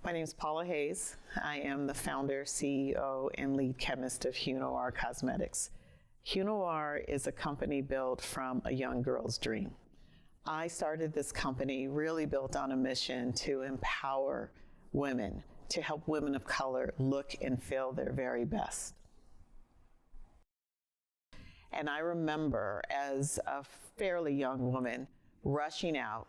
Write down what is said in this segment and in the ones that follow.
My name is Paula Hayes. I am the founder, CEO, and lead chemist of Hunoir Cosmetics. Hunoir is a company built from a young girl's dream. I started this company really built on a mission to empower women, to help women of color look and feel their very best. And I remember as a fairly young woman rushing out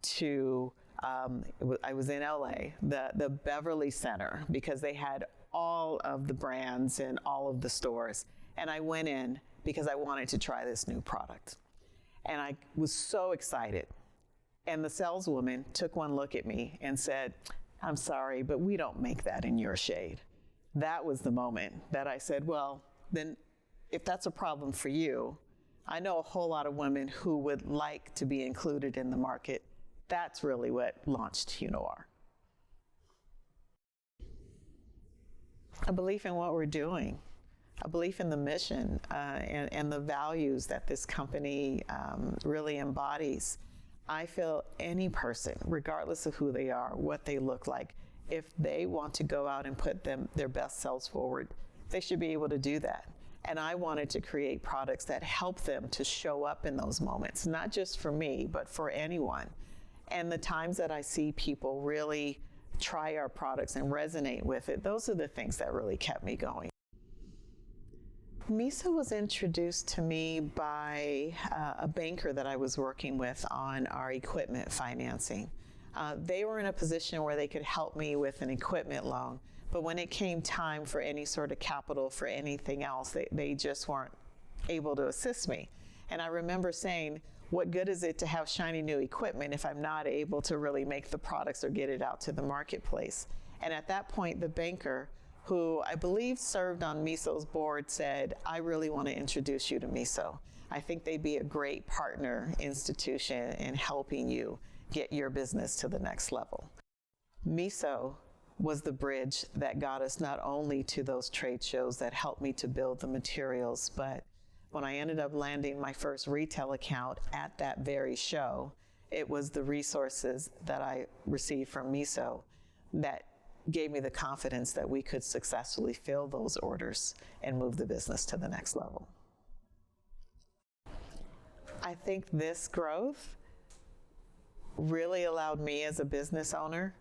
to I was in LA, the Beverly Center, because they had all of the brands in all of the stores. And I went in because I wanted to try this new product. And I was so excited. And the saleswoman took one look at me and said, "I'm sorry, but we don't make that in your shade." That was the moment that I said, well, then if that's a problem for you, I know a whole lot of women who would like to be included in the market. That's really what launched Hunoir. A belief in what we're doing, a belief in the mission and the values that this company really embodies. I feel any person, regardless of who they are, what they look like, if they want to go out and put their best selves forward, they should be able to do that. And I wanted to create products that help them to show up in those moments, not just for me, but for anyone. And the times that I see people really try our products and resonate with it, those are the things that really kept me going. MESO was introduced to me by a banker that I was working with on our equipment financing. They were in a position where they could help me with an equipment loan, but when it came time for any sort of capital for anything else, they just weren't able to assist me. And I remember saying, what good is it to have shiny new equipment if I'm not able to really make the products or get it out to the marketplace? And at that point, the banker, who I believe served on MESO's board, said, "I really want to introduce you to MESO. I think they'd be a great partner institution in helping you get your business to the next level." MESO was the bridge that got us not only to those trade shows that helped me to build the materials, but when I ended up landing my first retail account at that very show, it was the resources that I received from MESO that gave me the confidence that we could successfully fill those orders and move the business to the next level. I think this growth really allowed me as a business owner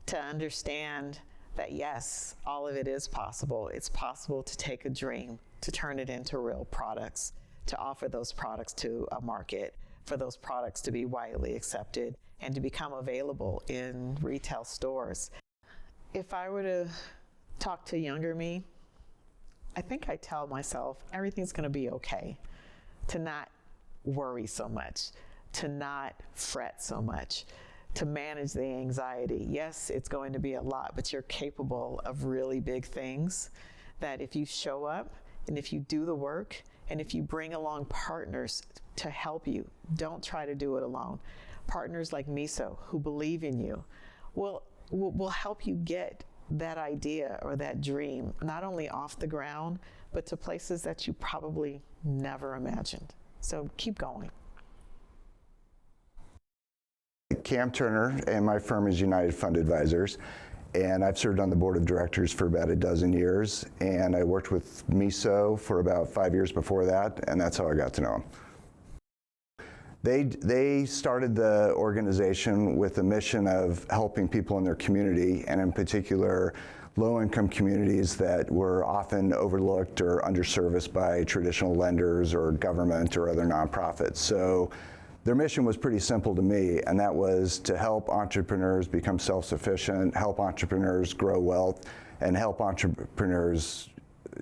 to understand that yes, all of it is possible. It's possible to take a dream, to turn it into real products, to offer those products to a market, for those products to be widely accepted and to become available in retail stores. If I were to talk to younger me, I think I tell myself everything's going to be okay, to not worry so much, to not fret so much, to manage the anxiety. Yes, it's going to be a lot, but you're capable of really big things, that if you show up and if you do the work and if you bring along partners to help you, don't try to do it alone. Partners like MESO who believe in you will help you get that idea or that dream not only off the ground, but to places that you probably never imagined. So keep going. Cam Turner, and my firm is United Fund Advisors, and I've served on the board of directors for about a dozen years, and I worked with MESO for about 5 years before that, and that's how I got to know them. They started the organization with a mission of helping people in their community, and in particular low-income communities that were often overlooked or underserviced by traditional lenders or government or other nonprofits. So their mission was pretty simple to me, and that was to help entrepreneurs become self-sufficient, help entrepreneurs grow wealth, and help entrepreneurs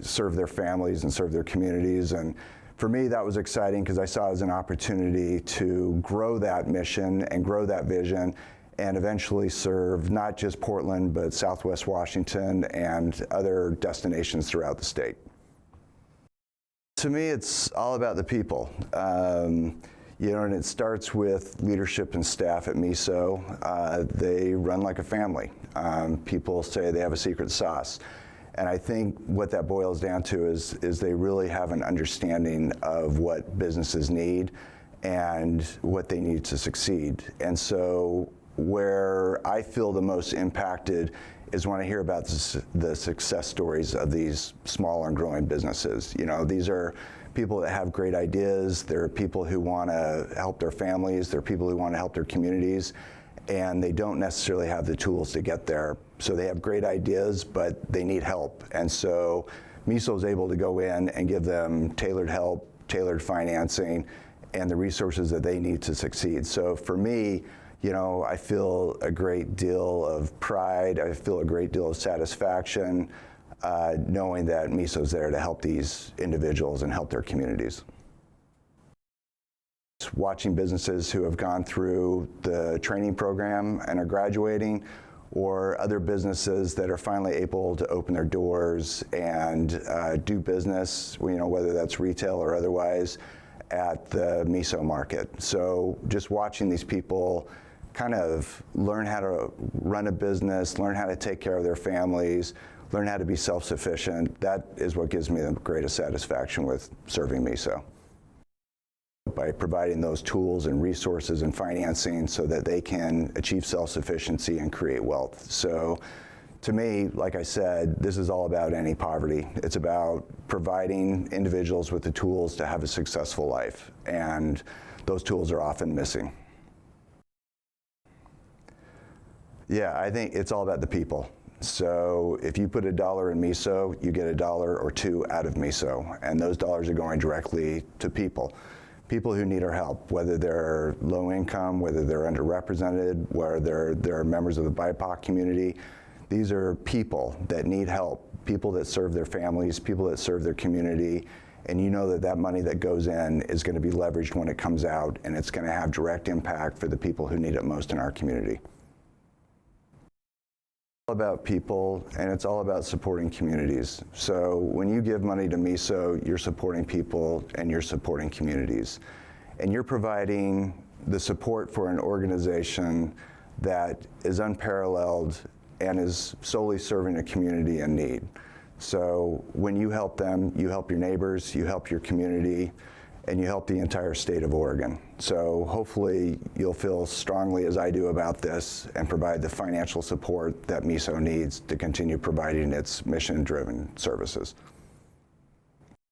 serve their families and serve their communities. And for me, that was exciting because I saw it as an opportunity to grow that mission and grow that vision and eventually serve not just Portland, but Southwest Washington and other destinations throughout the state. To me, it's all about the people. And it starts with leadership and staff at MESO. They run like a family. People say they have a secret sauce. And I think what that boils down to is they really have an understanding of what businesses need and what they need to succeed. And so where I feel the most impacted is when I hear about the success stories of these small and growing businesses. You know, these are people that have great ideas. They're people who want to help their families. They're people who want to help their communities, and they don't necessarily have the tools to get there. So they have great ideas, but they need help. And so MESO is able to go in and give them tailored help, tailored financing, and the resources that they need to succeed. So for me, you know, I feel a great deal of pride. I feel a great deal of satisfaction knowing that MESO is there to help these individuals and help their communities. Watching businesses who have gone through the training program and are graduating, or other businesses that are finally able to open their doors and do business, you know, whether that's retail or otherwise, at the MESO market. So just watching these people kind of learn how to run a business, learn how to take care of their families, learn how to be self-sufficient, that is what gives me the greatest satisfaction with serving MESO. By providing those tools and resources and financing so that they can achieve self-sufficiency and create wealth. So to me, like I said, this is all about ending poverty. It's about providing individuals with the tools to have a successful life, and those tools are often missing. Yeah, I think it's all about the people. So if you put $1 in MESO, you get $1 or $2 out of MESO, and those dollars are going directly to people. People who need our help, whether they're low income, whether they're underrepresented, whether they're members of the BIPOC community. These are people that need help, people that serve their families, people that serve their community, and you know that that money that goes in is going to be leveraged when it comes out, and it's going to have direct impact for the people who need it most in our community. It's all about people, and it's all about supporting communities. So when you give money to MESO, you're supporting people and you're supporting communities. And you're providing the support for an organization that is unparalleled and is solely serving a community in need. So when you help them, you help your neighbors, you help your community, and you help the entire state of Oregon. So hopefully you'll feel strongly as I do about this and provide the financial support that MESO needs to continue providing its mission-driven services.